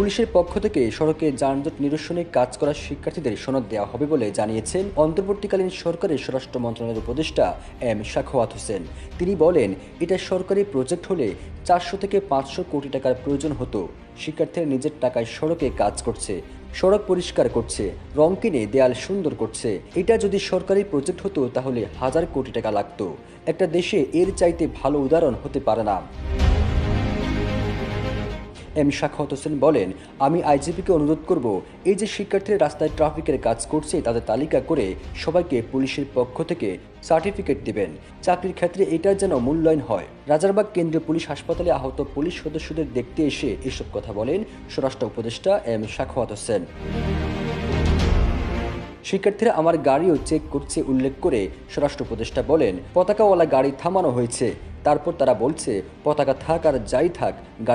পুলিশের পক্ষ থেকে সড়কে যানজট নিরসনে কাজ করা শিক্ষার্থীদের সনদ দেওয়া হবে বলে জানিয়েছেন অন্তর্বর্তীকালীন সরকারের স্বরাষ্ট্র মন্ত্রণালয়ের উপদেষ্টা এম সাখাওয়াত হোসেন। তিনি বলেন, এটা সরকারি প্রজেক্ট হলে 400 থেকে 500 কোটি টাকার প্রয়োজন হতো। শিক্ষার্থীরা নিজের টাকায় সড়কে কাজ করছে, সড়ক পরিষ্কার করছে, রং কিনে দেয়াল সুন্দর করছে। এটা যদি সরকারি প্রজেক্ট হতো তাহলে 1000 কোটি টাকা লাগতো। একটা দেশে এর চাইতে ভালো উদাহরণ হতে পারে না। এম সাখাওয়াত হোসেন বলেন, আমি আইজিপিকে অনুরোধ করব, এই যে শিক্ষার্থীরা রাস্তায় ট্রাফিকের কাজ করছে তাদের তালিকা করে সবাইকে পুলিশের পক্ষ থেকে সার্টিফিকেট দিবেন। চাকরির ক্ষেত্রে এটার যেন মূল্যায়ন হয়। রাজারবাগ কেন্দ্রীয় পুলিশ হাসপাতালে আহত পুলিশ সদস্যদের দেখতে এসে এসব কথা বলেন স্বরাষ্ট্র উপদেষ্টা এম সাখাওয়াত হোসেন। শিক্ষার্থীরা আমার গাড়িও চেক করছে উল্লেখ করে স্বরাষ্ট্র উপদেষ্টা বলেন, পতাকাওয়ালা গাড়ি থামানো হয়েছে, তারপর তারা বলছে পতাকা থাক আর যাই থাক